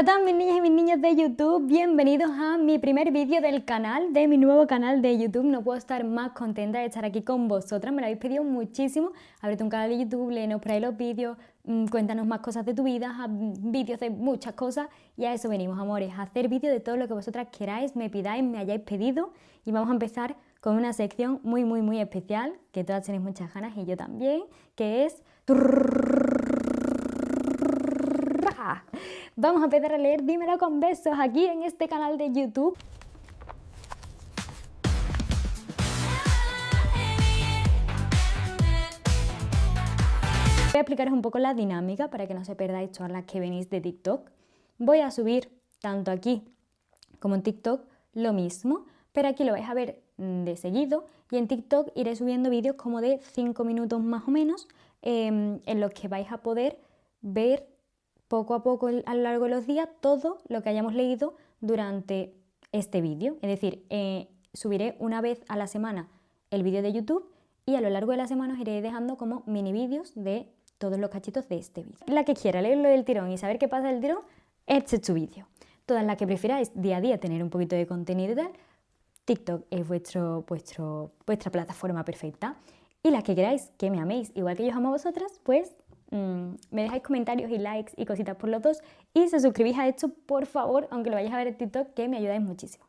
Hola a todas mis niñas y mis niños de YouTube, bienvenidos a mi primer vídeo del canal, de mi nuevo canal de YouTube. No puedo estar más contenta de estar aquí con vosotras, me lo habéis pedido muchísimo. Ábrete un canal de YouTube, léenos por ahí los vídeos, cuéntanos más cosas de tu vida, vídeos de muchas cosas. Y a eso venimos, amores, a hacer vídeos de todo lo que vosotras queráis, me pidáis, me hayáis pedido. Y vamos a empezar con una sección muy especial, que todas tenéis muchas ganas y yo también, que es... Vamos a empezar a leer Dímelo con besos aquí en este canal de YouTube. Voy a explicaros un poco la dinámica para que no se perdáis todas las que venís de TikTok. Voy a subir tanto aquí como en TikTok lo mismo, pero aquí lo vais a ver de seguido y en TikTok iré subiendo vídeos como de 5 minutos más o menos en los que vais a poder ver poco a poco a lo largo de los días todo lo que hayamos leído durante este vídeo. Es decir, subiré una vez a la semana el vídeo de YouTube y a lo largo de la semana os iré dejando como mini vídeos de todos los cachitos de este vídeo. La que quiera leerlo del tirón y saber qué pasa del tirón, este es su vídeo. Todas las que prefiráis día a día tener un poquito de contenido y tal, TikTok es vuestra plataforma perfecta. Y las que queráis que me améis igual que yo os amo a vosotras, pues me dejáis comentarios y likes y cositas por los dos y se suscribís a esto, por favor, aunque lo vayáis a ver en TikTok, que me ayudáis muchísimo.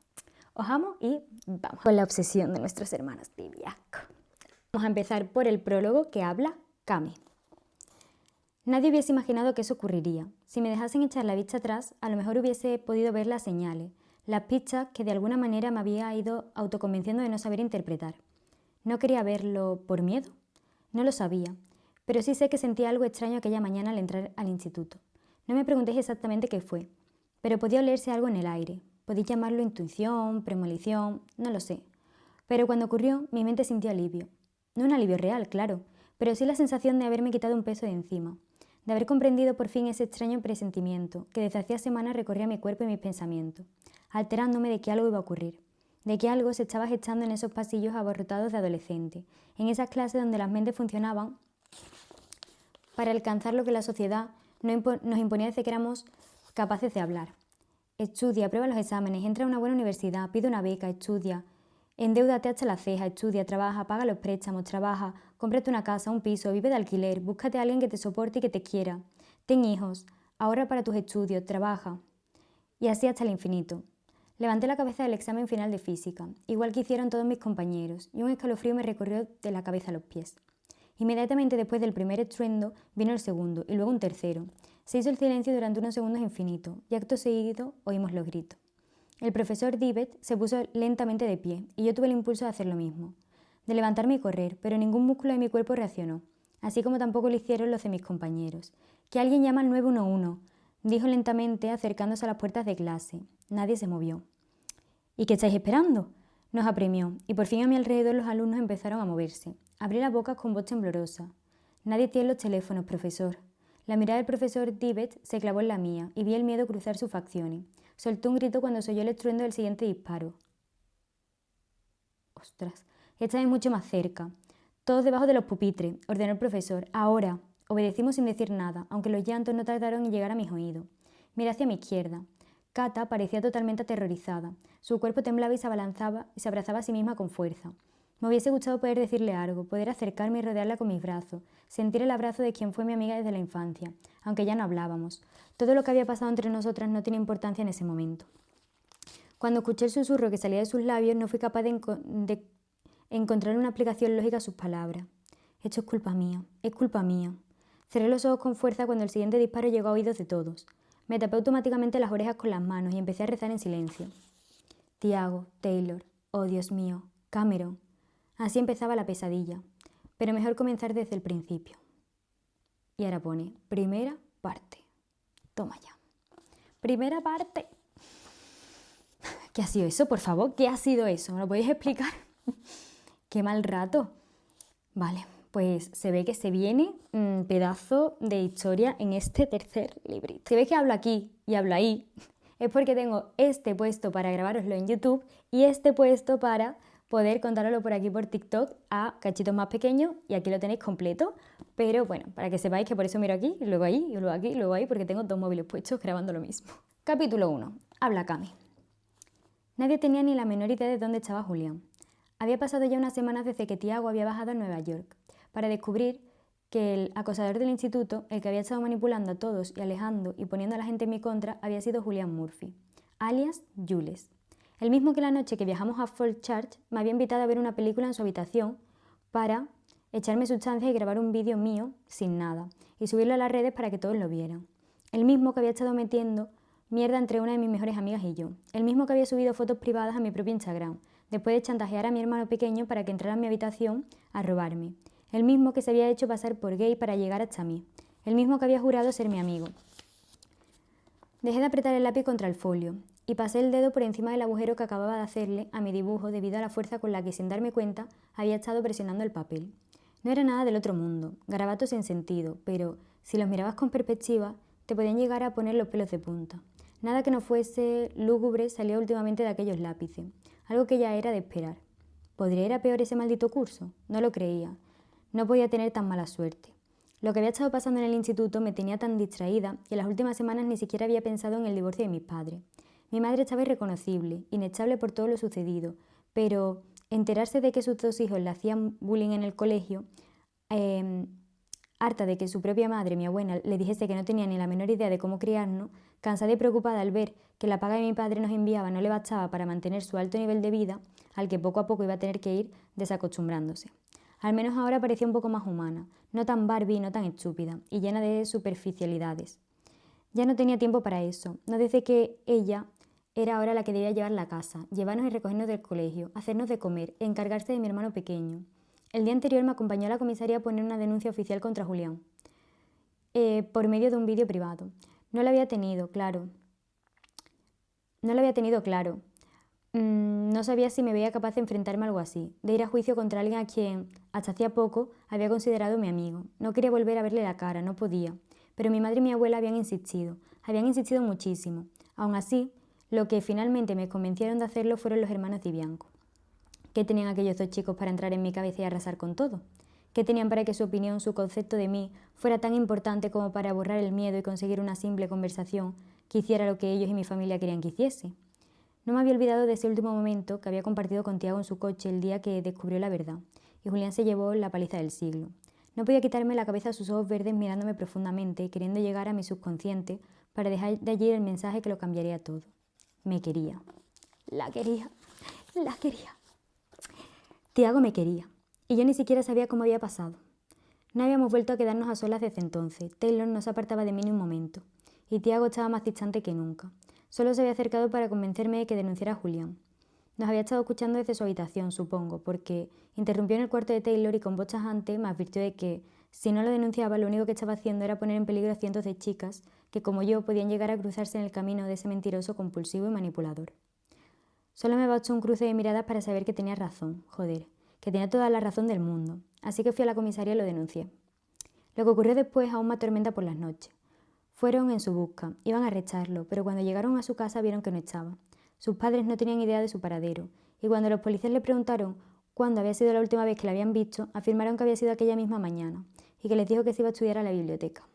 Os amo y vamos con la obsesión de nuestros hermanos tibiasco. Vamos a empezar por el prólogo que habla Cami. Nadie hubiese imaginado que eso ocurriría. Si me dejasen echar la vista atrás, a lo mejor hubiese podido ver las señales, las pistas que de alguna manera me había ido autoconvenciendo de no saber interpretar. No quería verlo por miedo, no lo sabía, pero sí sé que sentía algo extraño aquella mañana al entrar al instituto. No me preguntéis exactamente qué fue, pero podía olerse algo en el aire. Podéis llamarlo intuición, premonición, no lo sé. Pero cuando ocurrió, mi mente sintió alivio. No un alivio real, claro, pero sí la sensación de haberme quitado un peso de encima, de haber comprendido por fin ese extraño presentimiento que desde hacía semanas recorría mi cuerpo y mis pensamientos, alterándome de que algo iba a ocurrir, de que algo se estaba gestando en esos pasillos abarrotados de adolescentes, en esas clases donde las mentes funcionaban para alcanzar lo que la sociedad nos imponía desde que éramos capaces de hablar. Estudia, aprueba los exámenes, entra a una buena universidad, pide una beca, estudia, endeúdate hasta la ceja, estudia, trabaja, paga los préstamos, trabaja, cómprate una casa, un piso, vive de alquiler, búscate a alguien que te soporte y que te quiera, ten hijos, ahorra para tus estudios, trabaja. Y así hasta el infinito. Levanté la cabeza del examen final de física, igual que hicieron todos mis compañeros, y un escalofrío me recorrió de la cabeza a los pies. Inmediatamente después del primer estruendo vino el segundo y luego un tercero. Se hizo el silencio durante unos segundos infinitos y acto seguido oímos los gritos. El profesor Divet se puso lentamente de pie y yo tuve el impulso de hacer lo mismo, de levantarme y correr, pero ningún músculo de mi cuerpo reaccionó, así como tampoco lo hicieron los de mis compañeros. «Que alguien llama al 911», dijo lentamente acercándose a las puertas de clase. Nadie se movió. «¿Y qué estáis esperando?», nos apremió, y por fin a mi alrededor los alumnos empezaron a moverse. Abrí la boca con voz temblorosa. «Nadie tiene los teléfonos, profesor». La mirada del profesor Divet se clavó en la mía y vi el miedo cruzar sus facciones. Soltó un grito cuando se oyó el estruendo del siguiente disparo. «Ostras, estáis mucho más cerca». «Todos debajo de los pupitres», ordenó el profesor. «Ahora». Obedecimos sin decir nada, aunque los llantos no tardaron en llegar a mis oídos. Miré hacia mi izquierda. Cata parecía totalmente aterrorizada. Su cuerpo temblaba y se abalanzaba y se abrazaba a sí misma con fuerza. Me hubiese gustado poder decirle algo, poder acercarme y rodearla con mis brazos, sentir el abrazo de quien fue mi amiga desde la infancia, aunque ya no hablábamos. Todo lo que había pasado entre nosotras no tenía importancia en ese momento. Cuando escuché el susurro que salía de sus labios, no fui capaz de encontrar una aplicación lógica a sus palabras. «Esto es culpa mía, es culpa mía». Cerré los ojos con fuerza cuando el siguiente disparo llegó a oídos de todos. Me tapé automáticamente las orejas con las manos y empecé a rezar en silencio. Tiago, Taylor, oh Dios mío, Cameron. Así empezaba la pesadilla, pero mejor comenzar desde el principio. Y ahora pone, primera parte. Toma ya. Primera parte. ¿Qué ha sido eso, por favor? ¿Qué ha sido eso? ¿Me lo podéis explicar? ¡Qué mal rato! Vale, pues se ve que se viene un pedazo de historia en este tercer librito. Si veis que hablo aquí y hablo ahí, es porque tengo este puesto para grabároslo en YouTube y este puesto para poder contároslo por aquí por TikTok a cachitos más pequeños y aquí lo tenéis completo. Pero bueno, para que sepáis que por eso miro aquí, y luego ahí, y luego aquí, y luego ahí, porque tengo dos móviles puestos grabando lo mismo. Capítulo 1. Habla Cami. Nadie tenía ni la menor idea de dónde estaba Julián. Había pasado ya unas semanas desde que Tiago había bajado a Nueva York para descubrir que el acosador del instituto, el que había estado manipulando a todos y alejando y poniendo a la gente en mi contra, había sido Julián Murphy, alias Jules. El mismo que la noche que viajamos a Falls Church me había invitado a ver una película en su habitación para echarme sustancias y grabar un vídeo mío sin nada y subirlo a las redes para que todos lo vieran. El mismo que había estado metiendo mierda entre una de mis mejores amigas y yo. El mismo que había subido fotos privadas a mi propio Instagram, después de chantajear a mi hermano pequeño para que entrara en mi habitación a robarme. El mismo que se había hecho pasar por gay para llegar hasta mí. El mismo que había jurado ser mi amigo. Dejé de apretar el lápiz contra el folio y pasé el dedo por encima del agujero que acababa de hacerle a mi dibujo debido a la fuerza con la que, sin darme cuenta, había estado presionando el papel. No era nada del otro mundo, garabatos sin sentido, pero si los mirabas con perspectiva, te podían llegar a poner los pelos de punta. Nada que no fuese lúgubre salió últimamente de aquellos lápices, algo que ya era de esperar. ¿Podría ir a peor ese maldito curso? No lo creía. No podía tener tan mala suerte. Lo que había estado pasando en el instituto me tenía tan distraída que en las últimas semanas ni siquiera había pensado en el divorcio de mis padres. Mi madre estaba irreconocible, inestable por todo lo sucedido, pero enterarse de que sus dos hijos le hacían bullying en el colegio, harta de que su propia madre, mi abuela, le dijese que no tenía ni la menor idea de cómo criarnos, cansada y preocupada al ver que la paga que mi padre nos enviaba no le bastaba para mantener su alto nivel de vida, al que poco a poco iba a tener que ir desacostumbrándose. Al menos ahora parecía un poco más humana, no tan Barbie y no tan estúpida, y llena de superficialidades. Ya no tenía tiempo para eso, no desde que ella era ahora la que debía llevar la casa, llevarnos y recogernos del colegio, hacernos de comer, encargarse de mi hermano pequeño. El día anterior me acompañó a la comisaría a poner una denuncia oficial contra Julián, por medio de un vídeo privado. No lo había tenido claro. No sabía si me veía capaz de enfrentarme a algo así, de ir a juicio contra alguien a quien, hasta hacía poco, había considerado mi amigo. No quería volver a verle la cara, no podía. Pero mi madre y mi abuela habían insistido muchísimo. Aún así, lo que finalmente me convencieron de hacerlo fueron los hermanos Di Bianco. ¿Qué tenían aquellos dos chicos para entrar en mi cabeza y arrasar con todo? ¿Qué tenían para que su opinión, su concepto de mí, fuera tan importante como para borrar el miedo y conseguir una simple conversación que hiciera lo que ellos y mi familia querían que hiciese? No me había olvidado de ese último momento que había compartido con Tiago en su coche el día que descubrió la verdad, y Julián se llevó la paliza del siglo. No podía quitarme la cabeza a sus ojos verdes mirándome profundamente, queriendo llegar a mi subconsciente para dejar de allí el mensaje que lo cambiaría todo. Me quería. La quería. Tiago me quería, y yo ni siquiera sabía cómo había pasado. No habíamos vuelto a quedarnos a solas desde entonces. Taylor no se apartaba de mí ni un momento, y Tiago estaba más distante que nunca. Solo se había acercado para convencerme de que denunciara a Julián. Nos había estado escuchando desde su habitación, supongo, porque interrumpió en el cuarto de Taylor y con voz tajante me advirtió de que, si no lo denunciaba, lo único que estaba haciendo era poner en peligro a cientos de chicas que, como yo, podían llegar a cruzarse en el camino de ese mentiroso, compulsivo y manipulador. Solo me bastó un cruce de miradas para saber que tenía razón, que tenía toda la razón del mundo. Así que fui a la comisaría y lo denuncié. Lo que ocurrió después aún me atormenta por las noches. Fueron en su busca, iban a arrestarlo, pero cuando llegaron a su casa vieron que no estaba. Sus padres no tenían idea de su paradero, y cuando los policías le preguntaron cuándo había sido la última vez que la habían visto, afirmaron que había sido aquella misma mañana, y que les dijo que se iba a estudiar a la biblioteca.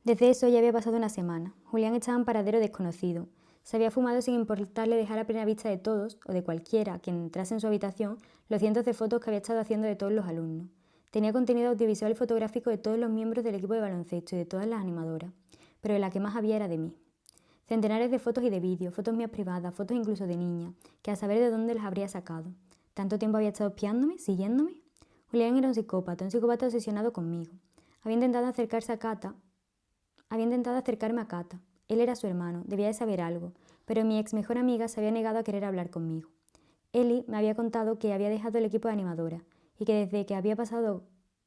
Desde eso ya había pasado una semana. Julián estaba en paradero desconocido. Se había fumado sin importarle dejar a plena vista de todos, o de cualquiera, quien entrase en su habitación, los cientos de fotos que había estado haciendo de todos los alumnos. Tenía contenido audiovisual y fotográfico de todos los miembros del equipo de baloncesto y de todas las animadoras, pero de la que más había era de mí. Centenares de fotos y de vídeos, fotos mías privadas, fotos incluso de niña, que a saber de dónde las habría sacado. ¿Tanto tiempo había estado espiándome, siguiéndome? Julián era un psicópata obsesionado conmigo. Había intentado acercarme a Cata. Él era su hermano, debía de saber algo, pero mi ex mejor amiga se había negado a querer hablar conmigo. Eli me había contado que había dejado el equipo de animadora y que desde que había pasado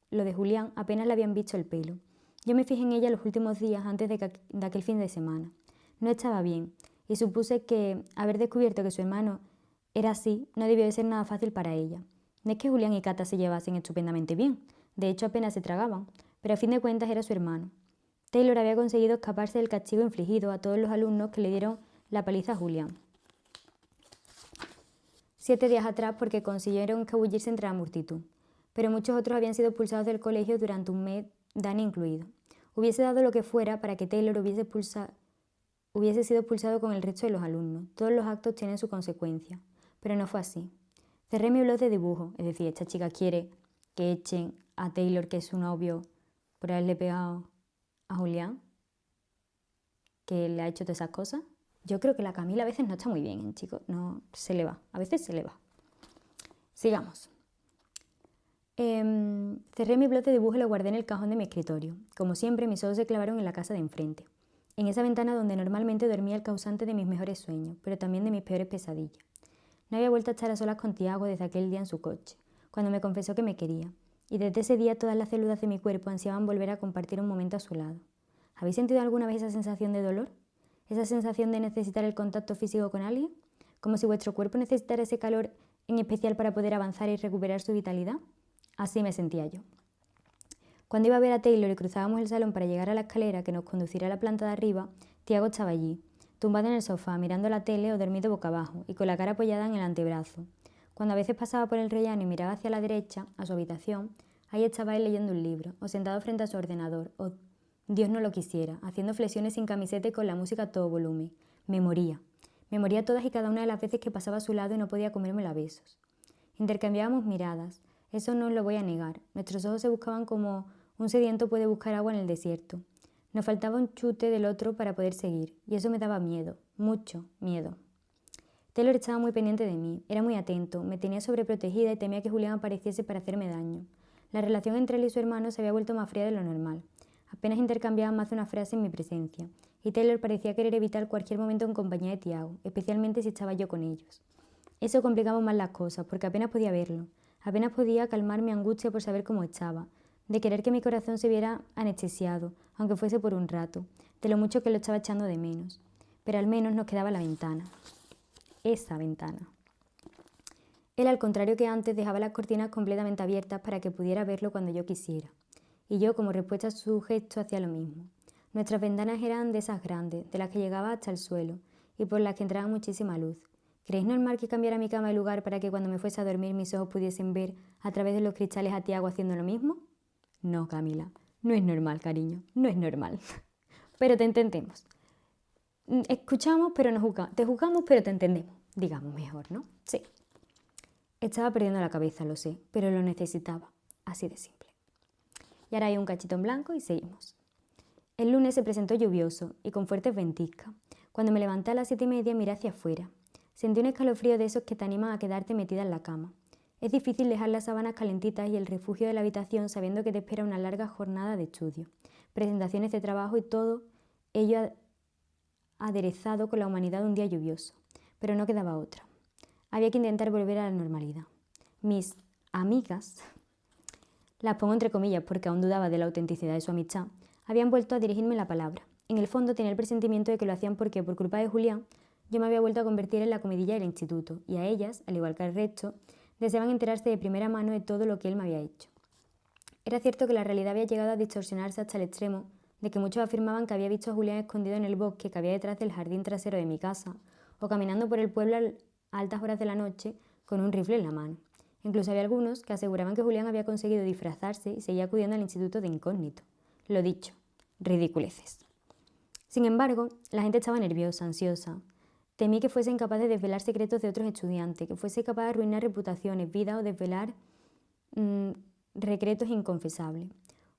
lo de Julián apenas le habían visto el pelo. Yo me fijé en ella los últimos días antes de aquel fin de semana. No estaba bien, y supuse que haber descubierto que su hermano era así no debió de ser nada fácil para ella. No es que Julián y Cata se llevasen estupendamente bien, de hecho apenas se tragaban, pero a fin de cuentas era su hermano. Taylor había conseguido escaparse del castigo infligido a todos los alumnos que le dieron la paliza a Julián 7 días atrás porque consiguieron escabullirse entre la multitud, pero muchos otros habían sido expulsados del colegio durante un mes, Dani incluido. Hubiese dado lo que fuera para que Taylor hubiese hubiese sido expulsado con el resto de los alumnos. Todos los actos tienen su consecuencia. Pero no fue así. Cerré mi blog de dibujo, es decir, esta chica quiere que echen a Taylor, que es su novio, por haberle pegado a Julián, que le ha hecho todas esas cosas. Yo creo que la Camila a veces no está muy bien, ¿eh, chicos? No, se le va, a veces se le va. Sigamos. Cerré mi blog de dibujo y lo guardé en el cajón de mi escritorio. Como siempre, mis ojos se clavaron en la casa de enfrente, en esa ventana donde normalmente dormía el causante de mis mejores sueños, pero también de mis peores pesadillas. No había vuelto a estar a solas con Tiago desde aquel día en su coche, cuando me confesó que me quería, y desde ese día todas las células de mi cuerpo ansiaban volver a compartir un momento a su lado. ¿Habéis sentido alguna vez esa sensación de dolor? ¿Esa sensación de necesitar el contacto físico con alguien? ¿Como si vuestro cuerpo necesitara ese calor en especial para poder avanzar y recuperar su vitalidad? Así me sentía yo. Cuando iba a ver a Taylor y cruzábamos el salón para llegar a la escalera que nos conduciría a la planta de arriba, Tiago estaba allí, tumbado en el sofá, mirando la tele o dormido boca abajo y con la cara apoyada en el antebrazo. Cuando a veces pasaba por el rellano y miraba hacia la derecha, a su habitación, ahí estaba él leyendo un libro, o sentado frente a su ordenador, o Dios no lo quisiera, haciendo flexiones sin camiseta y con la música a todo volumen. Me moría. Me moría todas y cada una de las veces que pasaba a su lado y no podía comérmelo a besos. Intercambiábamos miradas. Eso no os lo voy a negar. Nuestros ojos se buscaban como un sediento puede buscar agua en el desierto. Nos faltaba un chute del otro para poder seguir, y eso me daba miedo, mucho miedo. Taylor estaba muy pendiente de mí, era muy atento, me tenía sobreprotegida y temía que Julián apareciese para hacerme daño. La relación entre él y su hermano se había vuelto más fría de lo normal. Apenas intercambiaban más de una frase en mi presencia, y Taylor parecía querer evitar cualquier momento en compañía de Tiago, especialmente si estaba yo con ellos. Eso complicaba más las cosas, porque apenas podía verlo, apenas podía calmar mi angustia por saber cómo estaba, de querer que mi corazón se viera anestesiado, aunque fuese por un rato, de lo mucho que lo estaba echando de menos. Pero al menos nos quedaba la ventana. Esa ventana. Él, al contrario que antes, dejaba las cortinas completamente abiertas para que pudiera verlo cuando yo quisiera. Y yo, como respuesta a su gesto, hacía lo mismo. Nuestras ventanas eran de esas grandes, de las que llegaba hasta el suelo, y por las que entraba muchísima luz. ¿Creéis normal que cambiara mi cama de lugar para que cuando me fuese a dormir mis ojos pudiesen ver a través de los cristales a Tiago haciendo lo mismo? No, Camila, no es normal, cariño, no es normal. Pero te entendemos. Escuchamos, pero no juzgamos. Te juzgamos, pero te entendemos. Digamos mejor, ¿no? Sí. Estaba perdiendo la cabeza, lo sé, pero lo necesitaba. Así de simple. Y ahora hay un cachito en blanco y seguimos. El lunes se presentó lluvioso y con fuertes ventiscas. Cuando me levanté a las 7:30 miré hacia afuera. Sentí un escalofrío de esos que te animan a quedarte metida en la cama. Es difícil dejar las sábanas calentitas y el refugio de la habitación sabiendo que te espera una larga jornada de estudio, presentaciones de trabajo y todo ello aderezado con la humanidad de un día lluvioso. Pero no quedaba otra. Había que intentar volver a la normalidad. Mis amigas, las pongo entre comillas porque aún dudaba de la autenticidad de su amistad, habían vuelto a dirigirme la palabra. En el fondo tenía el presentimiento de que lo hacían porque, por culpa de Julián, yo me había vuelto a convertir en la comidilla del instituto, y a ellas, al igual que al resto, deseaban enterarse de primera mano de todo lo que él me había hecho. Era cierto que la realidad había llegado a distorsionarse hasta el extremo de que muchos afirmaban que había visto a Julián escondido en el bosque que había detrás del jardín trasero de mi casa, o caminando por el pueblo a altas horas de la noche con un rifle en la mano. Incluso había algunos que aseguraban que Julián había conseguido disfrazarse y seguía acudiendo al instituto de incógnito. Lo dicho, ridiculeces. Sin embargo, la gente estaba nerviosa, ansiosa. Temí que fuese incapaz de desvelar secretos de otros estudiantes, que fuese capaz de arruinar reputaciones, vidas o desvelar secretos inconfesables.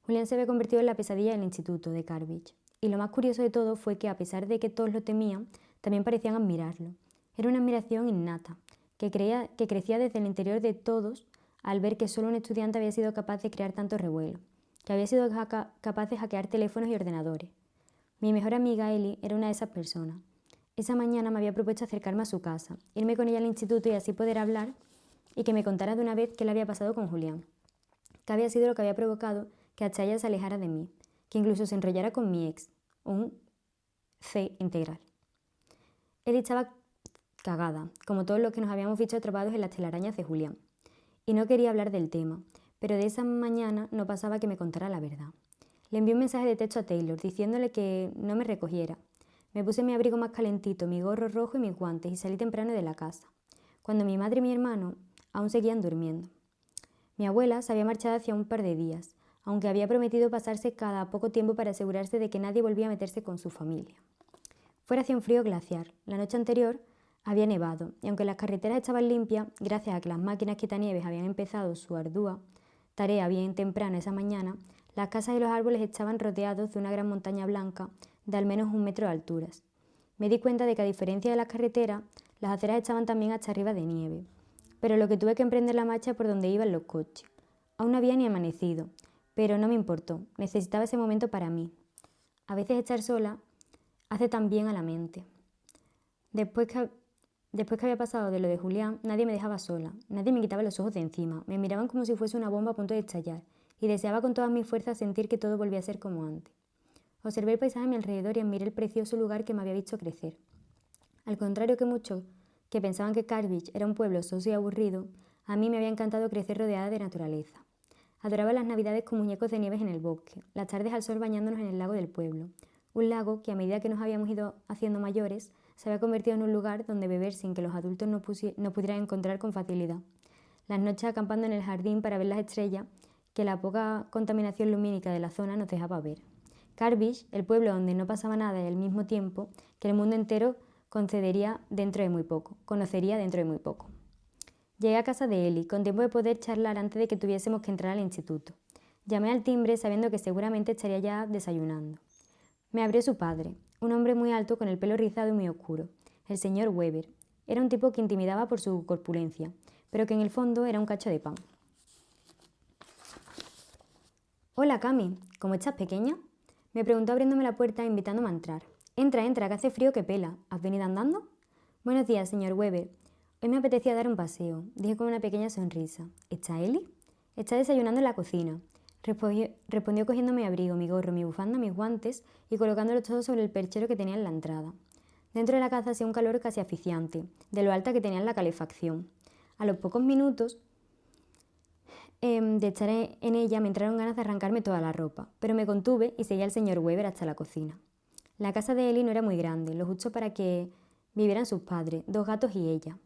Julián se había convertido en la pesadilla del instituto de Cambridge. Y lo más curioso de todo fue que, a pesar de que todos lo temían, también parecían admirarlo. Era una admiración innata, que crecía desde el interior de todos al ver que solo un estudiante había sido capaz de crear tanto revuelo, que había sido capaz de hackear teléfonos y ordenadores. Mi mejor amiga Ellie era una de esas personas. Esa mañana me había propuesto acercarme a su casa, irme con ella al instituto y así poder hablar y que me contara de una vez qué le había pasado con Julián, que había sido lo que había provocado que hasta ella se alejara de mí, que incluso se enrollara con mi ex, un C integral. Ellie estaba cagada, como todos los que nos habíamos visto atrapados en las telarañas de Julián, y no quería hablar del tema, pero de esa mañana no pasaba que me contara la verdad. Le envié un mensaje de texto a Taylor diciéndole que no me recogiera. Me puse mi abrigo más calentito, mi gorro rojo y mis guantes y salí temprano de la casa, cuando mi madre y mi hermano aún seguían durmiendo. Mi abuela se había marchado hacía un par de días, aunque había prometido pasarse cada poco tiempo para asegurarse de que nadie volvía a meterse con su familia. Fuera hacía un frío glacial. La noche anterior había nevado, y aunque las carreteras estaban limpias, gracias a que las máquinas quitanieves habían empezado su ardua tarea bien temprano esa mañana, las casas y los árboles estaban rodeados de una gran montaña blanca de al menos 1 metro de altura. Me di cuenta de que, a diferencia de las carreteras, las aceras estaban también hasta arriba de nieve, pero lo que tuve que emprender la marcha por donde iban los coches. Aún no había ni amanecido, pero no me importó, necesitaba ese momento para mí. A veces estar sola hace tan bien a la mente. Después que había pasado de lo de Julián, nadie me dejaba sola, nadie me quitaba los ojos de encima, me miraban como si fuese una bomba a punto de estallar, y deseaba con todas mis fuerzas sentir que todo volvía a ser como antes. Observé el paisaje a mi alrededor y admiré el precioso lugar que me había visto crecer. Al contrario que muchos que pensaban que Carvich era un pueblo soso y aburrido, a mí me había encantado crecer rodeada de naturaleza. Adoraba las navidades con muñecos de nieves en el bosque, las tardes al sol bañándonos en el lago del pueblo, un lago que, a medida que nos habíamos ido haciendo mayores, se había convertido en un lugar donde beber sin que los adultos no pudieran encontrar con facilidad. Las noches acampando en el jardín para ver las estrellas que la poca contaminación lumínica de la zona nos dejaba ver. Carvich, el pueblo donde no pasaba nada y al mismo tiempo que el mundo entero conocería dentro de muy poco. Llegué a casa de Eli, con tiempo de poder charlar antes de que tuviésemos que entrar al instituto. Llamé al timbre sabiendo que seguramente estaría ya desayunando. Me abrió su padre, un hombre muy alto con el pelo rizado y muy oscuro, el señor Weber. Era un tipo que intimidaba por su corpulencia, pero que en el fondo era un cacho de pan. «Hola, Cami, ¿cómo estás, pequeña?», me preguntó abriéndome la puerta e invitándome a entrar. «Entra, entra, que hace frío que pela. ¿Has venido andando?». «Buenos días, señor Weber. Hoy me apetecía dar un paseo», dije con una pequeña sonrisa. «¿Está Eli?». «Está desayunando en la cocina», respondió cogiendo mi abrigo, mi gorro, mi bufanda, mis guantes y colocándolos todos sobre el perchero que tenía en la entrada. Dentro de la casa hacía un calor casi asfixiante, de lo alta que tenía la calefacción. A los pocos minutos de estar en ella me entraron ganas de arrancarme toda la ropa, pero me contuve y seguí al señor Weber hasta la cocina. La casa de Eli no era muy grande, lo justo para que vivieran sus padres, 2 gatos y ella.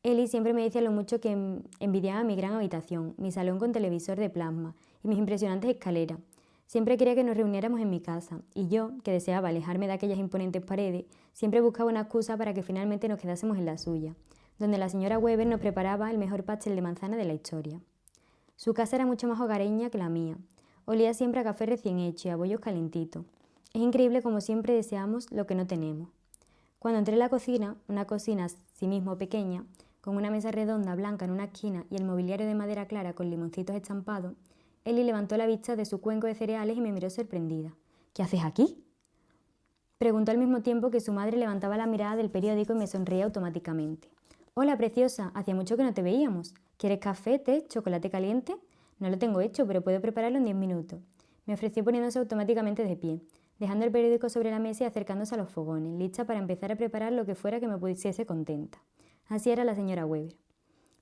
Eli siempre me decía lo mucho que envidiaba mi gran habitación, mi salón con televisor de plasma y mis impresionantes escaleras. Siempre quería que nos reuniéramos en mi casa, y yo, que deseaba alejarme de aquellas imponentes paredes, siempre buscaba una excusa para que finalmente nos quedásemos en la suya, donde la señora Weber nos preparaba el mejor pastel de manzana de la historia. Su casa era mucho más hogareña que la mía. Olía siempre a café recién hecho y a bollos calentitos. Es increíble como siempre deseamos lo que no tenemos. Cuando entré en la cocina, una cocina asimismo pequeña, con una mesa redonda blanca en una esquina y el mobiliario de madera clara con limoncitos estampados, Eli levantó la vista de su cuenco de cereales y me miró sorprendida. «¿Qué haces aquí?», preguntó al mismo tiempo que su madre levantaba la mirada del periódico y me sonreía automáticamente. «Hola, preciosa, hacía mucho que no te veíamos. ¿Quieres café, té, chocolate caliente?». «No lo tengo hecho, pero puedo prepararlo en 10 minutos», me ofreció poniéndose automáticamente de pie, dejando el periódico sobre la mesa y acercándose a los fogones, lista para empezar a preparar lo que fuera que me pusiese contenta. Así era la señora Weber.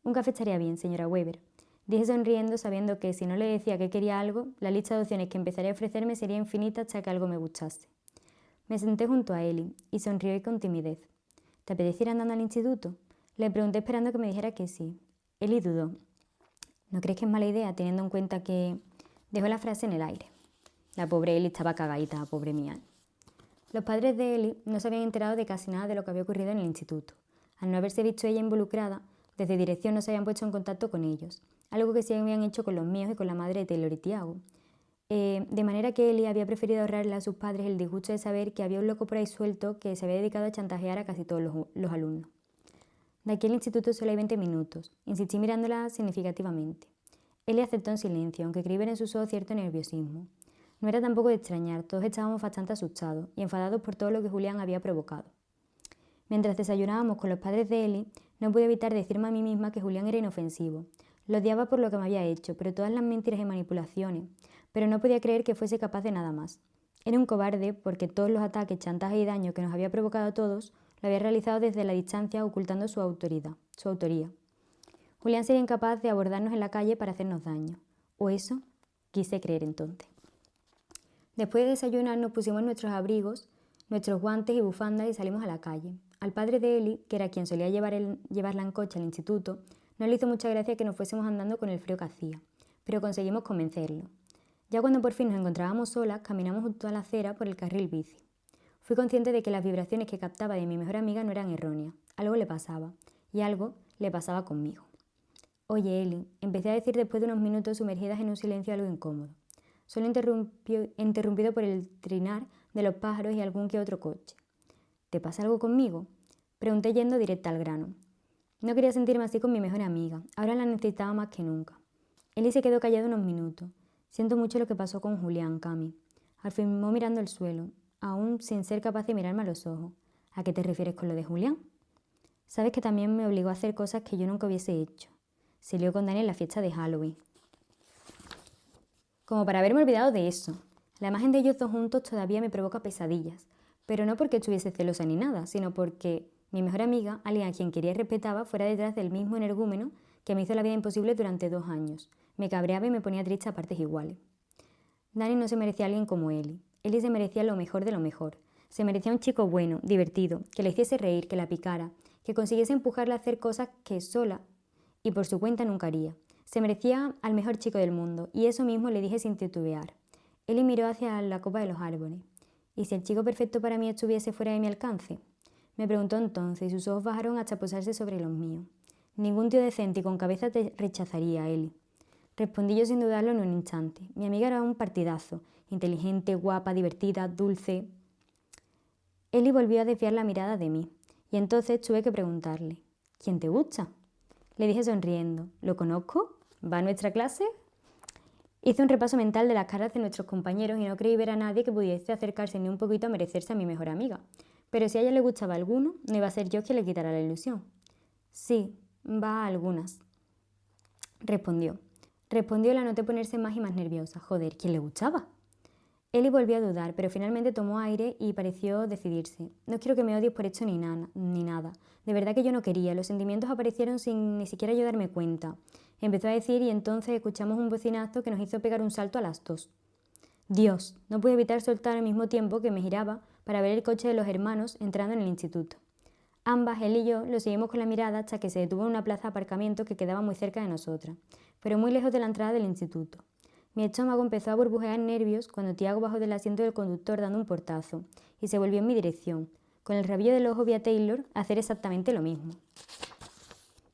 «Un café estaría bien, señora Weber», dije sonriendo, sabiendo que si no le decía que quería algo, la lista de opciones que empezaría a ofrecerme sería infinita hasta que algo me gustase. Me senté junto a Eli y sonrió con timidez. «¿Te apetece ir andando al instituto?», le pregunté esperando que me dijera que sí. Eli dudó. «¿No crees que es mala idea, teniendo en cuenta que...?». Dejó la frase en el aire. La pobre Eli estaba cagadita, pobre mía. Los padres de Eli no se habían enterado de casi nada de lo que había ocurrido en el instituto. Al no haberse visto ella involucrada, desde dirección no se habían puesto en contacto con ellos, algo que sí habían hecho con los míos y con la madre de Taylor y Tiago. De manera que Eli había preferido ahorrarle a sus padres el disgusto de saber que había un loco por ahí suelto que se había dedicado a chantajear a casi todos los alumnos. «De aquí al instituto solo hay 20 minutos», insistí mirándola significativamente. Eli aceptó en silencio, aunque creí ver en sus ojos cierto nerviosismo. No era tampoco de extrañar, todos estábamos bastante asustados y enfadados por todo lo que Julián había provocado. Mientras desayunábamos con los padres de Eli, no pude evitar decirme a mí misma que Julián era inofensivo. Lo odiaba por lo que me había hecho, pero todas las mentiras y manipulaciones, pero no podía creer que fuese capaz de nada más. Era un cobarde porque todos los ataques, chantajes y daños que nos había provocado a todos lo había realizado desde la distancia, ocultando su autoría. Julián sería incapaz de abordarnos en la calle para hacernos daño. O eso quise creer entonces. Después de desayunar nos pusimos nuestros abrigos, nuestros guantes y bufandas y salimos a la calle. Al padre de Eli, que era quien solía llevarla en coche al instituto, no le hizo mucha gracia que nos fuésemos andando con el frío que hacía, pero conseguimos convencerlo. Ya cuando por fin nos encontrábamos solas, caminamos junto a la acera por el carril bici. Fui consciente de que las vibraciones que captaba de mi mejor amiga no eran erróneas. Algo le pasaba, y algo le pasaba conmigo. Oye, Eli, empecé a decir después de unos minutos sumergidas en un silencio algo incómodo, solo interrumpido por el trinar de los pájaros y algún que otro coche. ¿Te pasa algo conmigo? Pregunté yendo directa al grano. No quería sentirme así con mi mejor amiga, ahora la necesitaba más que nunca. Eli se quedó callado unos minutos. Siento mucho lo que pasó con Julián, Cami. Afirmó mirando el suelo, aún sin ser capaz de mirarme a los ojos. ¿A qué te refieres con lo de Julián? Sabes que también me obligó a hacer cosas que yo nunca hubiese hecho. Se lió con Dani en la fiesta de Halloween. Como para haberme olvidado de eso. La imagen de ellos dos juntos todavía me provoca pesadillas, pero no porque estuviese celosa ni nada, sino porque mi mejor amiga, alguien a quien quería y respetaba, fuera detrás del mismo energúmeno que me hizo la vida imposible durante 2 años. Me cabreaba y me ponía triste a partes iguales. Dani no se merecía a alguien como Eli. Eli se merecía lo mejor de lo mejor. Se merecía un chico bueno, divertido, que la hiciese reír, que la picara, que consiguiese empujarla a hacer cosas que sola y por su cuenta nunca haría. Se merecía al mejor chico del mundo, y eso mismo le dije sin titubear. Eli miró hacia la copa de los árboles. ¿Y si el chico perfecto para mí estuviese fuera de mi alcance? Me preguntó entonces, y sus ojos bajaron hasta posarse sobre los míos. Ningún tío decente y con cabeza te rechazaría, Eli. Respondí yo sin dudarlo en un instante. Mi amiga era un partidazo, inteligente, guapa, divertida, dulce. Eli volvió a desviar la mirada de mí, y entonces tuve que preguntarle, ¿quién te gusta? Le dije sonriendo, ¿lo conozco? ¿Va a nuestra clase? Hice un repaso mental de las caras de nuestros compañeros y no creí ver a nadie que pudiese acercarse ni un poquito a merecerse a mi mejor amiga. Pero si a ella le gustaba alguno, no iba a ser yo quien le quitara la ilusión. Sí, va a algunas. Respondió. Y la noté ponerse más y más nerviosa. Joder, ¿quién le gustaba? Eli volvió a dudar, pero finalmente tomó aire y pareció decidirse. No quiero que me odies por esto ni nada. De verdad que yo no quería. Los sentimientos aparecieron sin ni siquiera yo darme cuenta. Empezó a decir y entonces escuchamos un bocinazo que nos hizo pegar un salto a las 2. Dios, no pude evitar soltar al mismo tiempo que me giraba para ver el coche de los hermanos entrando en el instituto. Ambas, él y yo, lo seguimos con la mirada hasta que se detuvo en una plaza de aparcamiento que quedaba muy cerca de nosotras, pero muy lejos de la entrada del instituto. Mi estómago empezó a burbujear nervios cuando Tiago bajó del asiento del conductor dando un portazo y se volvió en mi dirección. Con el rabillo del ojo vi a Taylor hacer exactamente lo mismo.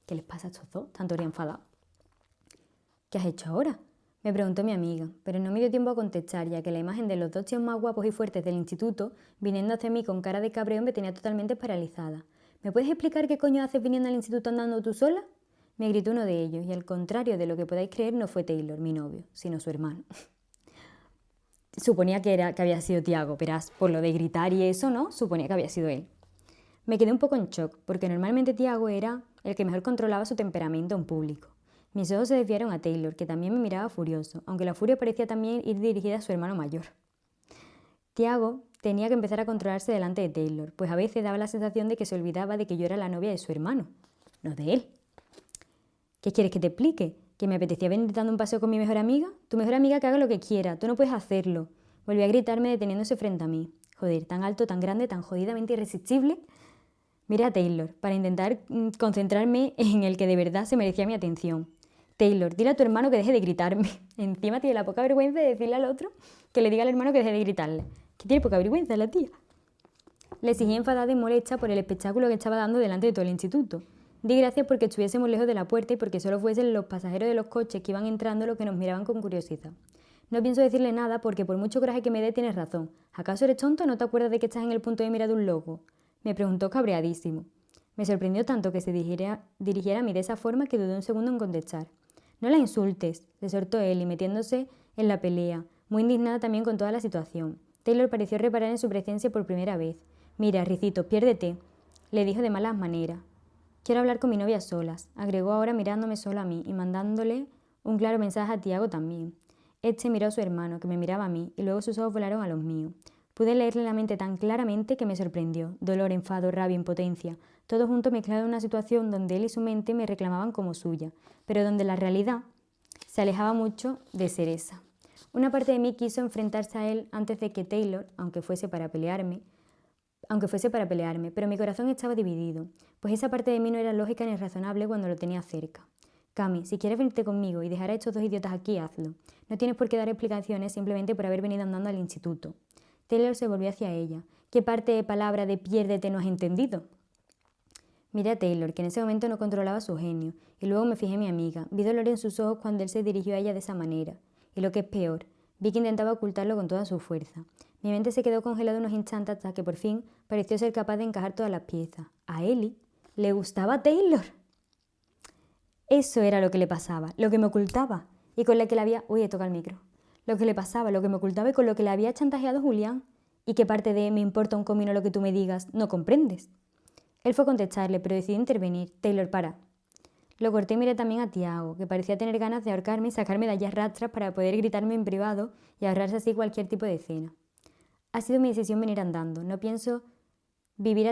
¿Qué les pasa a estos dos? Tanto enfadados. ¿Qué has hecho ahora?, me preguntó mi amiga, pero no me dio tiempo a contestar, ya que la imagen de los dos tíos más guapos y fuertes del instituto, viniendo hacia mí con cara de cabreo, me tenía totalmente paralizada. ¿Me puedes explicar qué coño haces viniendo al instituto andando tú sola? Me gritó uno de ellos, y al contrario de lo que podáis creer, no fue Taylor, mi novio, sino su hermano. Suponía que había sido Tiago, verás, por lo de gritar y eso, ¿no? Suponía que había sido él. Me quedé un poco en shock, porque normalmente Tiago era el que mejor controlaba su temperamento en público. Mis ojos se desviaron a Taylor, que también me miraba furioso, aunque la furia parecía también ir dirigida a su hermano mayor. Tiago tenía que empezar a controlarse delante de Taylor, pues a veces daba la sensación de que se olvidaba de que yo era la novia de su hermano, no de él. ¿Qué quieres que te explique? ¿Que me apetecía venir dando un paseo con mi mejor amiga? Tu mejor amiga que haga lo que quiera, tú no puedes hacerlo. Volvió a gritarme deteniéndose frente a mí. Joder, tan alto, tan grande, tan jodidamente irresistible. Miré a Taylor para intentar concentrarme en el que de verdad se merecía mi atención. Taylor, dile a tu hermano que deje de gritarme. Encima tiene la poca vergüenza de decirle al otro que le diga al hermano que deje de gritarle. Que tiene poca vergüenza la tía. Le exigí enfadada y molesta por el espectáculo que estaba dando delante de todo el instituto. Di gracias porque estuviésemos lejos de la puerta y porque solo fuesen los pasajeros de los coches que iban entrando los que nos miraban con curiosidad. No pienso decirle nada porque por mucho coraje que me dé tienes razón. ¿Acaso eres tonto o no te acuerdas de que estás en el punto de mira de un loco? Me preguntó cabreadísimo. Me sorprendió tanto que se dirigiera a mí de esa forma que dudé un segundo en contestar. No la insultes, le exhortó él y metiéndose en la pelea, muy indignada también con toda la situación. Taylor pareció reparar en su presencia por primera vez. Mira, Ricito, piérdete, le dijo de malas maneras. Quiero hablar con mi novia a solas, agregó ahora mirándome solo a mí y mandándole un claro mensaje a Tiago también. Este miró a su hermano, que me miraba a mí, y luego sus ojos volaron a los míos. Pude leerle la mente tan claramente que me sorprendió. Dolor, enfado, rabia, impotencia, todo junto mezclado en una situación donde él y su mente me reclamaban como suya, pero donde la realidad se alejaba mucho de ser esa. Una parte de mí quiso enfrentarse a él antes de que Taylor, aunque fuese para pelearme, pero mi corazón estaba dividido, pues esa parte de mí no era lógica ni razonable cuando lo tenía cerca. Cami, si quieres venirte conmigo y dejar a estos dos idiotas aquí, hazlo. No tienes por qué dar explicaciones simplemente por haber venido andando al instituto. Taylor se volvió hacia ella. ¿Qué parte de palabra de piérdete no has entendido? Miré a Taylor, que en ese momento no controlaba su genio, y luego me fijé en mi amiga. Vi dolor en sus ojos cuando él se dirigió a ella de esa manera. Y lo que es peor, vi que intentaba ocultarlo con toda su fuerza. Mi mente se quedó congelada unos instantes hasta que por fin pareció ser capaz de encajar todas las piezas. A Ellie le gustaba Taylor. Eso era lo que le pasaba, lo que me ocultaba y con la que le había... Uy, he tocado el micro. Lo que le pasaba, lo que me ocultaba y con lo que le había chantajeado Julián. Y que parte de me importa un comino lo que tú me digas, no comprendes. Él fue a contestarle, pero decidió intervenir. Taylor, para. Lo corté y miré también a Tiago, que parecía tener ganas de ahorcarme y sacarme de allí a rastras para poder gritarme en privado y ahorrarse así cualquier tipo de escena. Ha sido mi decisión venir andando. No pienso vivir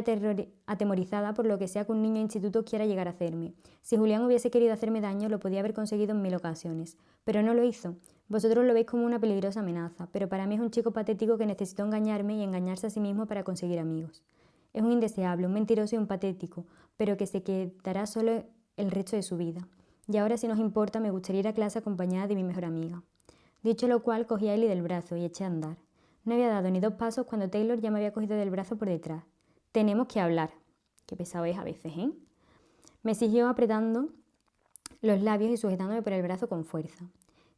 atemorizada por lo que sea que un niño de instituto quiera llegar a hacerme. Si Julián hubiese querido hacerme daño, lo podía haber conseguido en 1000 ocasiones. Pero no lo hizo. Vosotros lo veis como una peligrosa amenaza, pero para mí es un chico patético que necesitó engañarme y engañarse a sí mismo para conseguir amigos. Es un indeseable, un mentiroso y un patético, pero que se quedará solo el resto de su vida. Y ahora, si nos importa, me gustaría ir a clase acompañada de mi mejor amiga. Dicho lo cual, cogí a Ellie del brazo y eché a andar. No había dado ni 2 pasos cuando Taylor ya me había cogido del brazo por detrás. Tenemos que hablar. Qué pesado es a veces, ¿eh? Me siguió apretando los labios y sujetándome por el brazo con fuerza.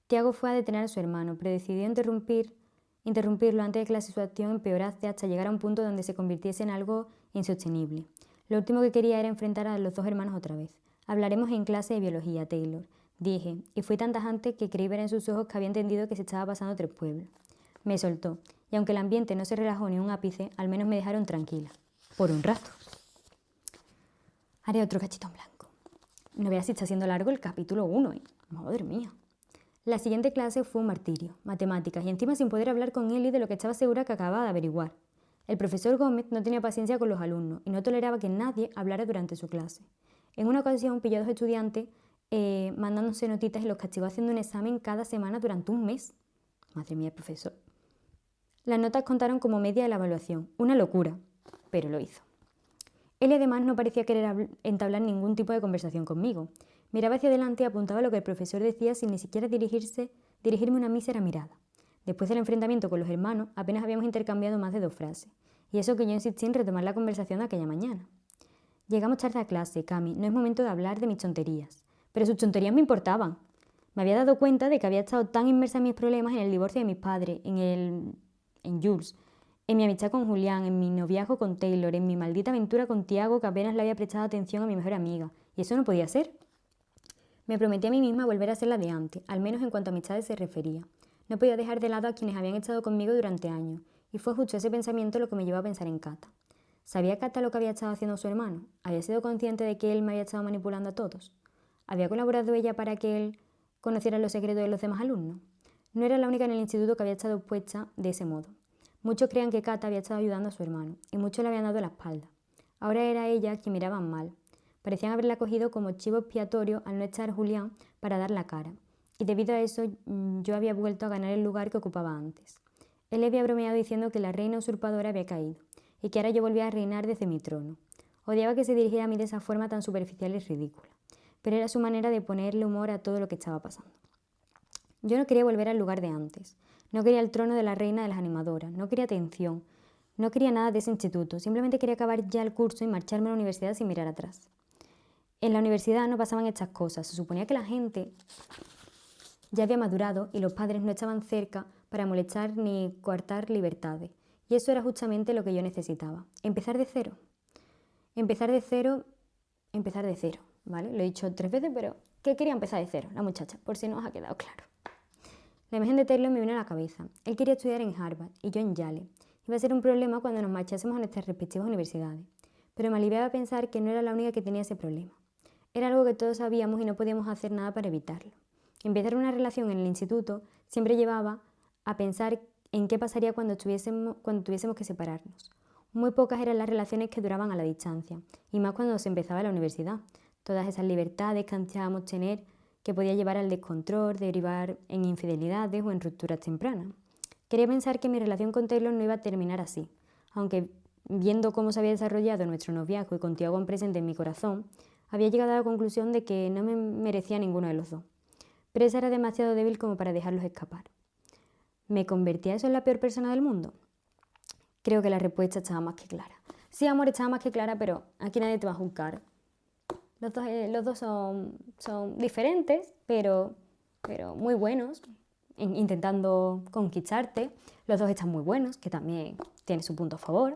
Tiago fue a detener a su hermano, pero decidió interrumpirlo antes de que la situación empeorase hasta llegar a un punto donde se convirtiese en algo insostenible. Lo último que quería era enfrentar a los 2 hermanos otra vez. Hablaremos en clase de biología, Taylor, dije, y fui tan tajante que creí ver en sus ojos que había entendido que se estaba pasando 3 pueblos. Me soltó, y aunque el ambiente no se relajó ni un ápice, al menos me dejaron tranquila. Por un rato. Haré otro cachito en blanco. No veas si está siendo largo el capítulo 1, ¿eh? Madre mía. La siguiente clase fue un martirio, matemáticas, y encima sin poder hablar con Ellie de lo que estaba segura que acababa de averiguar. El profesor Gómez no tenía paciencia con los alumnos y no toleraba que nadie hablara durante su clase. En una ocasión pilló a 2 estudiantes mandándose notitas y los castigó haciendo un examen cada semana durante un mes. Madre mía, profesor. Las notas contaron como media de la evaluación. Una locura, pero lo hizo. Él además no parecía querer entablar ningún tipo de conversación conmigo. Miraba hacia adelante y apuntaba lo que el profesor decía sin ni siquiera dirigirme una mísera mirada. Después del enfrentamiento con los hermanos, apenas habíamos intercambiado más de 2 frases. Y eso que yo insistí en retomar la conversación de aquella mañana. Llegamos tarde a clase, Cami. No es momento de hablar de mis tonterías. Pero sus tonterías me importaban. Me había dado cuenta de que había estado tan inmersa en mis problemas, en el divorcio de mis padres, en Jules, en mi amistad con Julián, en mi noviazgo con Taylor, en mi maldita aventura con Tiago, que apenas le había prestado atención a mi mejor amiga. Y eso no podía ser. Me prometí a mí misma volver a ser la de antes, al menos en cuanto a amistades se refería. No podía dejar de lado a quienes habían estado conmigo durante años, y fue justo ese pensamiento lo que me llevó a pensar en Cata. ¿Sabía Cata lo que había estado haciendo su hermano? ¿Había sido consciente de que él me había estado manipulando a todos? ¿Había colaborado ella para que él conociera los secretos de los demás alumnos? No era la única en el instituto que había estado expuesta de ese modo. Muchos creían que Cata había estado ayudando a su hermano, y muchos le habían dado la espalda. Ahora era ella quien miraban mal. Parecían haberla cogido como chivo expiatorio al no estar Julián para dar la cara, y debido a eso yo había vuelto a ganar el lugar que ocupaba antes. Él le había bromeado diciendo que la reina usurpadora había caído, y que ahora yo volvía a reinar desde mi trono. Odiaba que se dirigiera a mí de esa forma tan superficial y ridícula, pero era su manera de ponerle humor a todo lo que estaba pasando. Yo no quería volver al lugar de antes. No quería el trono de la reina de las animadoras, no quería atención, no quería nada de ese instituto, simplemente quería acabar ya el curso y marcharme a la universidad sin mirar atrás. En la universidad no pasaban estas cosas, se suponía que la gente ya había madurado y los padres no estaban cerca para molestar ni coartar libertades, y eso era justamente lo que yo necesitaba, empezar de cero. Empezar de cero, ¿vale? Lo he dicho 3 veces, pero que quería empezar de cero, la muchacha, por si no os ha quedado claro. La imagen de Taylor me vino a la cabeza. Él quería estudiar en Harvard y yo en Yale. Iba a ser un problema cuando nos marchásemos a nuestras respectivas universidades, pero me aliviaba pensar que no era la única que tenía ese problema. Era algo que todos sabíamos y no podíamos hacer nada para evitarlo. Empezar una relación en el instituto siempre llevaba a pensar en qué pasaría cuando tuviésemos que separarnos. Muy pocas eran las relaciones que duraban a la distancia, y más cuando se empezaba la universidad. Todas esas libertades que ansiábamos tener, que podía llevar al descontrol, derivar en infidelidades o en rupturas tempranas. Quería pensar que mi relación con Taylor no iba a terminar así, aunque viendo cómo se había desarrollado nuestro noviazgo y con Tiago en presente en mi corazón, había llegado a la conclusión de que no me merecía ninguno de los dos. Pero esa era demasiado débil como para dejarlos escapar. ¿Me convertía eso en la peor persona del mundo? Creo que la respuesta estaba más que clara. Sí, amor, estaba más que clara, pero aquí nadie te va a juzgar. Los dos son diferentes, pero muy buenos, intentando conquistarte. Los dos están muy buenos, que también tiene su punto a favor.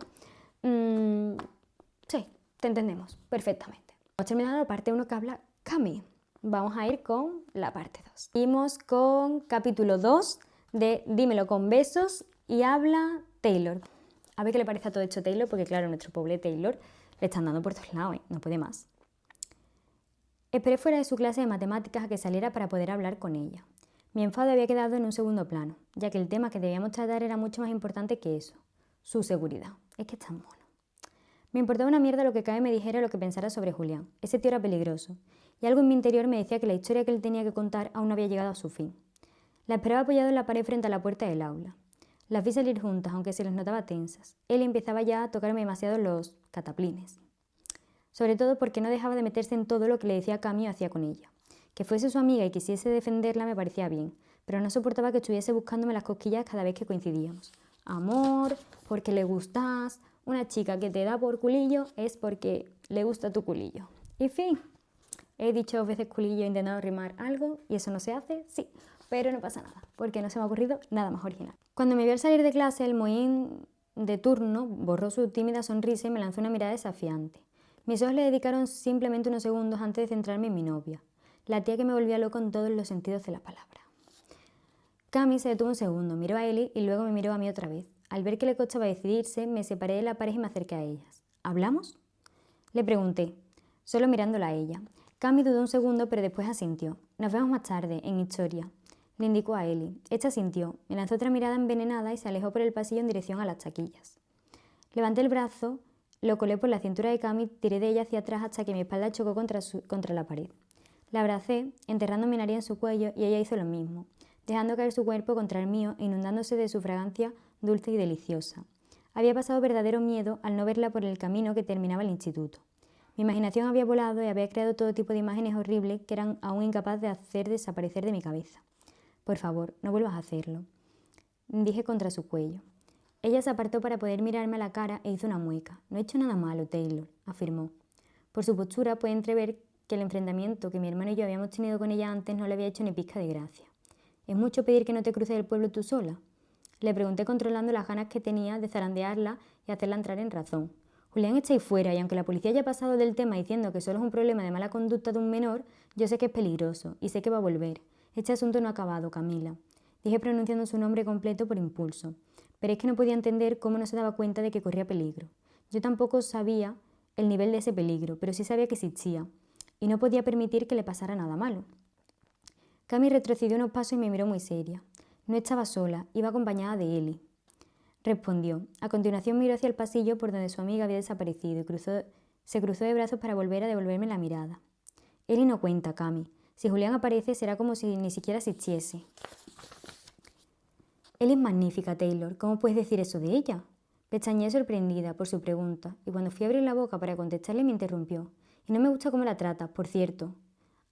Sí, te entendemos perfectamente. Hemos terminado la parte 1 que habla Cami. Vamos a ir con la parte 2. Seguimos con capítulo 2 de Dímelo con besos y habla Taylor. A ver qué le parece a todo esto Taylor, porque claro, nuestro pobre Taylor le están dando por todos lados, no puede más. Esperé fuera de su clase de matemáticas a que saliera para poder hablar con ella. Mi enfado había quedado en un segundo plano, ya que el tema que debíamos tratar era mucho más importante que eso, su seguridad. Es que es tan mono. Me importaba una mierda lo que Cami me dijera o lo que pensara sobre Julián. Ese tío era peligroso, y algo en mi interior me decía que la historia que él tenía que contar aún no había llegado a su fin. La esperaba apoyado en la pared frente a la puerta del aula. Las vi salir juntas, aunque se les notaba tensas. Él empezaba ya a tocarme demasiado los cataplines. Sobre todo porque no dejaba de meterse en todo lo que le decía Cami o hacía con ella. Que fuese su amiga y quisiese defenderla me parecía bien, pero no soportaba que estuviese buscándome las cosquillas cada vez que coincidíamos. Amor, porque le gustas. Una chica que te da por culillo es porque le gusta tu culillo. Y fin, he dicho 2 veces culillo, he intentado rimar algo y eso no se hace, sí, pero no pasa nada, porque no se me ha ocurrido nada más original. Cuando me vio al salir de clase, el mohín de turno borró su tímida sonrisa y me lanzó una mirada desafiante. Mis ojos le dedicaron simplemente unos segundos antes de centrarme en mi novia, la tía que me volvía loco en todos los sentidos de la palabra. Cami se detuvo un segundo, miró a Eli y luego me miró a mí otra vez. Al ver que le costaba decidirse, me separé de la pareja y me acerqué a ellas. ¿Hablamos? Le pregunté, solo mirándola a ella. Cami dudó un segundo, pero después asintió. Nos vemos más tarde, en Historia. Le indicó a Eli. Esta asintió, me lanzó otra mirada envenenada y se alejó por el pasillo en dirección a las taquillas. Levanté el brazo, lo colé por la cintura de Cami, tiré de ella hacia atrás hasta que mi espalda chocó contra la pared. La abracé, enterrando mi nariz en su cuello, y ella hizo lo mismo, dejando caer su cuerpo contra el mío e inundándose de su fragancia dulce y deliciosa. Había pasado verdadero miedo al no verla por el camino que terminaba el instituto. Mi imaginación había volado y había creado todo tipo de imágenes horribles que eran aún incapaz de hacer desaparecer de mi cabeza. Por favor, no vuelvas a hacerlo, dije contra su cuello. Ella se apartó para poder mirarme a la cara e hizo una mueca. No he hecho nada malo, Taylor, afirmó. Por su postura puede entrever que el enfrentamiento que mi hermano y yo habíamos tenido con ella antes no le había hecho ni pizca de gracia. ¿Es mucho pedir que no te cruces el pueblo tú sola? Le pregunté controlando las ganas que tenía de zarandearla y hacerla entrar en razón. Julián está ahí fuera y aunque la policía haya pasado del tema diciendo que solo es un problema de mala conducta de un menor, yo sé que es peligroso y sé que va a volver. Este asunto no ha acabado, Camila, dije pronunciando su nombre completo por impulso. Pero es que no podía entender cómo no se daba cuenta de que corría peligro. Yo tampoco sabía el nivel de ese peligro, pero sí sabía que existía, y no podía permitir que le pasara nada malo. Cami retrocedió unos pasos y me miró muy seria. No estaba sola, iba acompañada de Eli. Respondió. A continuación miró hacia el pasillo por donde su amiga había desaparecido y se cruzó de brazos para volver a devolverme la mirada. Eli no cuenta, Cami. Si Julián aparece será como si ni siquiera existiese. Él es magnífica, Taylor. ¿Cómo puedes decir eso de ella? Pestañeé sorprendida por su pregunta, y cuando fui a abrir la boca para contestarle me interrumpió. Y no me gusta cómo la tratas, por cierto.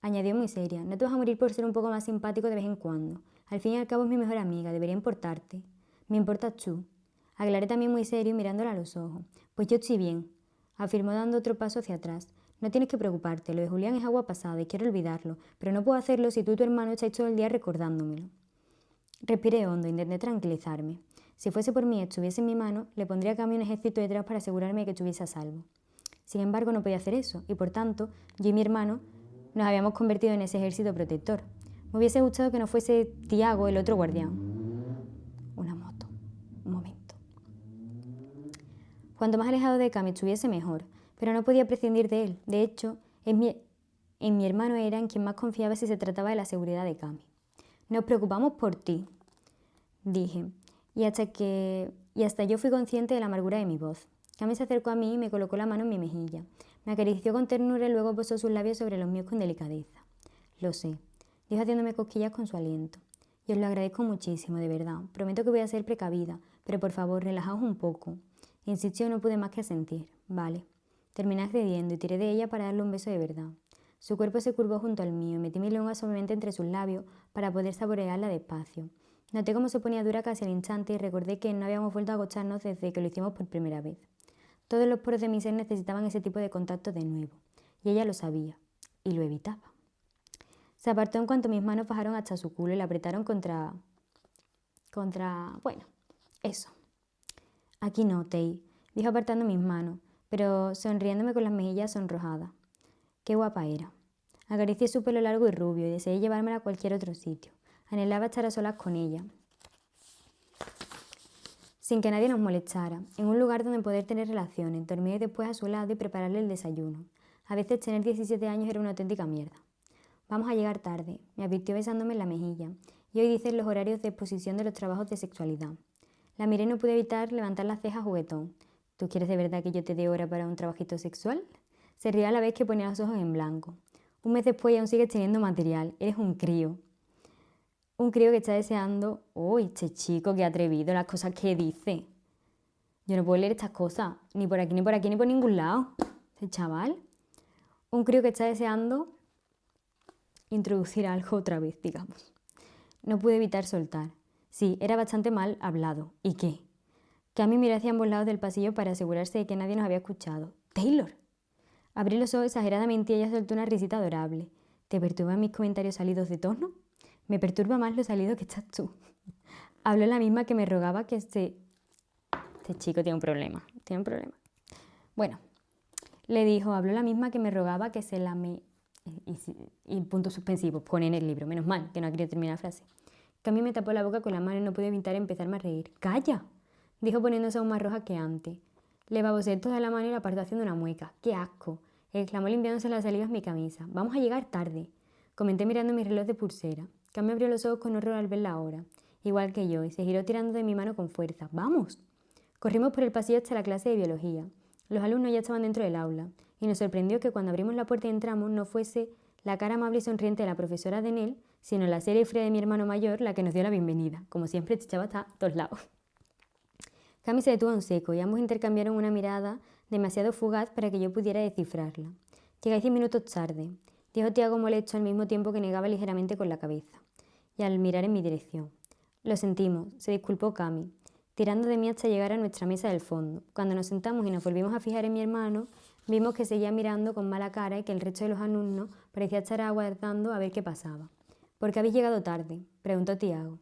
Añadió muy seria. No te vas a morir por ser un poco más simpático de vez en cuando. Al fin y al cabo es mi mejor amiga, debería importarte. Me importas tú. Aclaré también muy serio mirándola a los ojos. Pues yo estoy bien, afirmó dando otro paso hacia atrás. No tienes que preocuparte, lo de Julián es agua pasada y quiero olvidarlo, pero no puedo hacerlo si tú y tu hermano estáis todo el día recordándomelo. Respiré hondo, intenté tranquilizarme. Si fuese por mí, estuviese en mi mano, le pondría a Cami un ejército detrás para asegurarme de que estuviese a salvo. Sin embargo, no podía hacer eso, y por tanto, yo y mi hermano nos habíamos convertido en ese ejército protector. Me hubiese gustado que no fuese Tiago el otro guardián. Una moto. Un momento. Cuanto más alejado de Cami estuviese, mejor, pero no podía prescindir de él. De hecho, en mi hermano era en quien más confiaba si se trataba de la seguridad de Cami. Nos preocupamos por ti, dije, y hasta yo fui consciente de la amargura de mi voz. Cami se acercó a mí y me colocó la mano en mi mejilla. Me acarició con ternura y luego posó sus labios sobre los míos con delicadeza. Lo sé, dijo haciéndome cosquillas con su aliento. Y os lo agradezco muchísimo, de verdad. Prometo que voy a ser precavida, pero por favor, relajaos un poco. Insistió, no pude más que asentir. Vale. Terminé accediendo y tiré de ella para darle un beso de verdad. Su cuerpo se curvó junto al mío y metí mi lengua suavemente entre sus labios para poder saborearla despacio. Noté cómo se ponía dura casi al instante y recordé que no habíamos vuelto a agocharnos desde que lo hicimos por primera vez. Todos los poros de mi ser necesitaban ese tipo de contacto de nuevo, y ella lo sabía, y lo evitaba. Se apartó en cuanto mis manos bajaron hasta su culo y la apretaron bueno, eso. Aquí no, Tei, dijo apartando mis manos, pero sonriéndome con las mejillas sonrojadas. Qué guapa era. Acaricié su pelo largo y rubio y deseé llevármela a cualquier otro sitio. Anhelaba estar a solas con ella, sin que nadie nos molestara, en un lugar donde poder tener relaciones, dormir después a su lado y prepararle el desayuno. A veces tener 17 años era una auténtica mierda. Vamos a llegar tarde, me advirtió besándome en la mejilla, y hoy dicen los horarios de exposición de los trabajos de sexualidad. La miré y no pude evitar levantar las cejas juguetón. ¿Tú quieres de verdad que yo te dé hora para un trabajito sexual? Se ría a la vez que ponía los ojos en blanco. Un mes después y aún sigues teniendo material, eres un crío. Un crío que está deseando, este chico qué atrevido, las cosas que dice. Yo no puedo leer estas cosas, ni por aquí, ni por aquí, ni por ningún lado. Este chaval. Un crío que está deseando introducir algo otra vez, digamos. No pude evitar soltar. Sí, era bastante mal hablado. ¿Y qué? Cami miró hacia ambos lados del pasillo para asegurarse de que nadie nos había escuchado. ¡Taylor! Abrí los ojos exageradamente y ella soltó una risita adorable. ¿Te perturban mis comentarios salidos de tono? Me perturba más lo salido que estás tú. Habló la misma que me rogaba que este chico tiene un problema. Bueno, le dijo, habló la misma que me rogaba que se la me... Y puntos suspensivos, pone en el libro. Menos mal, que no ha querido terminar la frase. Cami me tapó la boca con la mano y no pude evitar empezarme a reír. ¡Calla!, dijo poniéndose aún más roja que antes. Le babosé toda la mano y la apartó haciendo una mueca. ¡Qué asco!, exclamó limpiándose las saliva en mi camisa. Vamos a llegar tarde, comenté mirando mi reloj de pulsera. Cami abrió los ojos con horror al ver la hora, igual que yo, y se giró tirando de mi mano con fuerza. ¡Vamos! Corrimos por el pasillo hasta la clase de biología. Los alumnos ya estaban dentro del aula, y nos sorprendió que cuando abrimos la puerta y entramos no fuese la cara amable y sonriente de la profesora de Nel, sino la seria y fría de mi hermano mayor la que nos dio la bienvenida. Como siempre, chichaba hasta todos lados. Cami se detuvo en seco y ambos intercambiaron una mirada demasiado fugaz para que yo pudiera descifrarla. Llegáis 10 minutos tarde, dijo Tiago molesto al mismo tiempo que negaba ligeramente con la cabeza, y al mirar en mi dirección. Lo sentimos, se disculpó Cami, tirando de mí hasta llegar a nuestra mesa del fondo. Cuando nos sentamos y nos volvimos a fijar en mi hermano, vimos que seguía mirando con mala cara y que el resto de los alumnos parecía estar aguardando a ver qué pasaba. ¿Por qué habéis llegado tarde?, preguntó Tiago.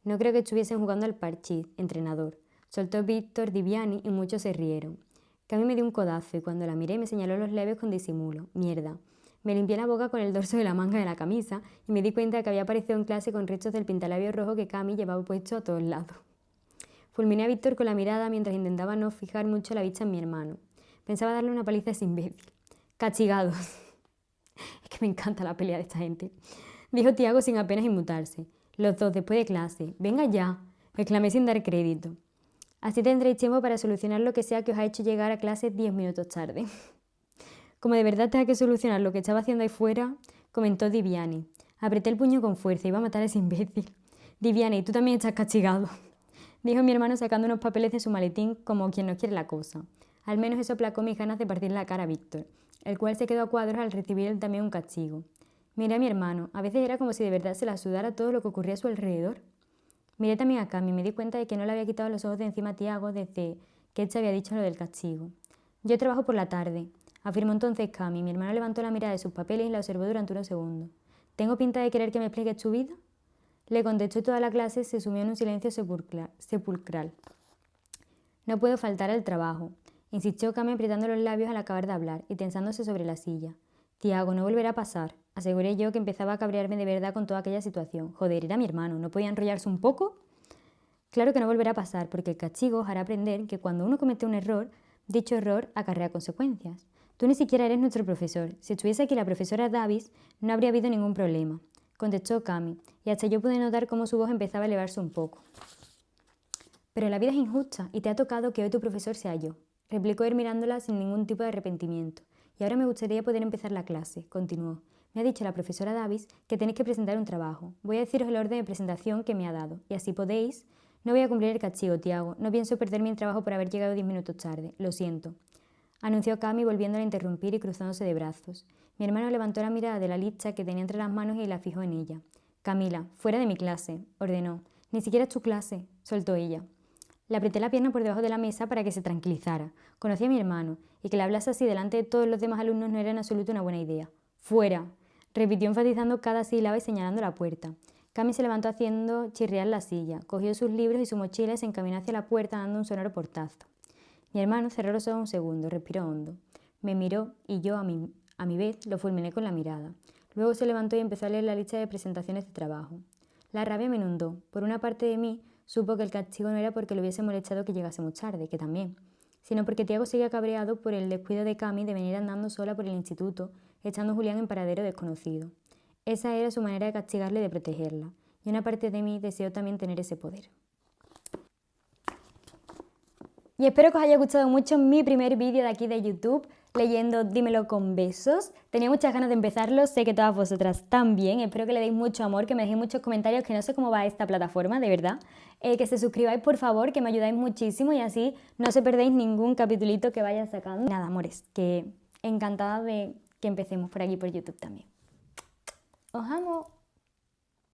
No creo que estuviesen jugando al parchís, entrenador, soltó Víctor Diviani y muchos se rieron. Cami me dio un codazo y cuando la miré me señaló los labios con disimulo. Mierda. Me limpié la boca con el dorso de la manga de la camisa y me di cuenta de que había aparecido en clase con restos del pintalabio rojo que Cami llevaba puesto a todos lados. Fulminé a Víctor con la mirada mientras intentaba no fijar mucho la vista en mi hermano. Pensaba darle una paliza a ese imbécil. Castigados. Es que me encanta la pelea de esta gente, dijo Tiago sin apenas inmutarse. Los dos después de clase. Venga ya, exclamé sin dar crédito. Así tendréis tiempo para solucionar lo que sea que os ha hecho llegar a clase 10 minutos tarde. Como de verdad tenga que solucionar lo que estaba haciendo ahí fuera, comentó Diviani. Apreté el puño con fuerza y iba a matar a ese imbécil. Diviani, tú también estás castigado, dijo mi hermano sacando unos papeles de su maletín como quien no quiere la cosa. Al menos eso aplacó mis ganas de partir la cara a Víctor, el cual se quedó a cuadros al recibir él también un castigo. Miré a mi hermano, a veces era como si de verdad se la sudara todo lo que ocurría a su alrededor. Miré también a Cami y me di cuenta de que no le había quitado los ojos de encima a Tiago desde que él se había dicho lo del castigo. Yo trabajo por la tarde, afirmó entonces Cami. Mi hermano levantó la mirada de sus papeles y la observó durante unos segundos. ¿Tengo pinta de querer que me expliques tu vida?, le contestó y toda la clase se sumió en un silencio sepulcral. No puedo faltar al trabajo, insistió Cami apretando los labios al acabar de hablar y tensándose sobre la silla. Tiago, no volverá a pasar, aseguré yo que empezaba a cabrearme de verdad con toda aquella situación. Joder, era mi hermano, ¿no podía enrollarse un poco? Claro que no volverá a pasar, porque el castigo os hará aprender que cuando uno comete un error, dicho error acarrea consecuencias. Tú ni siquiera eres nuestro profesor. Si estuviese aquí la profesora Davis, no habría habido ningún problema, contestó Cami, y hasta yo pude notar cómo su voz empezaba a elevarse un poco. Pero la vida es injusta y te ha tocado que hoy tu profesor sea yo, replicó él mirándola sin ningún tipo de arrepentimiento. Y ahora me gustaría poder empezar la clase, continuó. Me ha dicho la profesora Davis que tenéis que presentar un trabajo. Voy a deciros el orden de presentación que me ha dado, y así podéis... No voy a cumplir el castigo, Tiago. No pienso perder mi trabajo por haber llegado 10 minutos tarde. Lo siento, anunció Cami volviéndola a interrumpir y cruzándose de brazos. Mi hermano levantó la mirada de la lista que tenía entre las manos y la fijó en ella. Camila, fuera de mi clase, ordenó, Ni siquiera es tu clase, soltó ella. Le apreté la pierna por debajo de la mesa para que se tranquilizara. Conocía a mi hermano, y que le hablase así delante de todos los demás alumnos no era en absoluto una buena idea. ¡Fuera!, repitió enfatizando cada sílaba y señalando la puerta. Cami se levantó haciendo chirriar la silla, cogió sus libros y su mochila y se encaminó hacia la puerta dando un sonoro portazo. Mi hermano cerró los ojos un segundo, respiró hondo. Me miró y yo, a mi vez, lo fulminé con la mirada. Luego se levantó y empezó a leer la lista de presentaciones de trabajo. La rabia me inundó. Por una parte de mí, supo que el castigo no era porque le hubiese molestado que llegásemos tarde, que también, sino porque Tiago seguía cabreado por el descuido de Cami de venir andando sola por el instituto, echando a Julián en paradero desconocido. Esa era su manera de castigarle y de protegerla, y una parte de mí deseó también tener ese poder. Y espero que os haya gustado mucho mi primer vídeo de aquí de YouTube, leyendo Dímelo con besos. Tenía muchas ganas de empezarlo, sé que todas vosotras también. Espero que le deis mucho amor, que me dejéis muchos comentarios, que no sé cómo va esta plataforma, de verdad. Que se suscribáis, por favor, que me ayudáis muchísimo y así no se perdéis ningún capitulito que vaya sacando. Nada, amores, que encantada de que empecemos por aquí por YouTube también. ¡Os amo!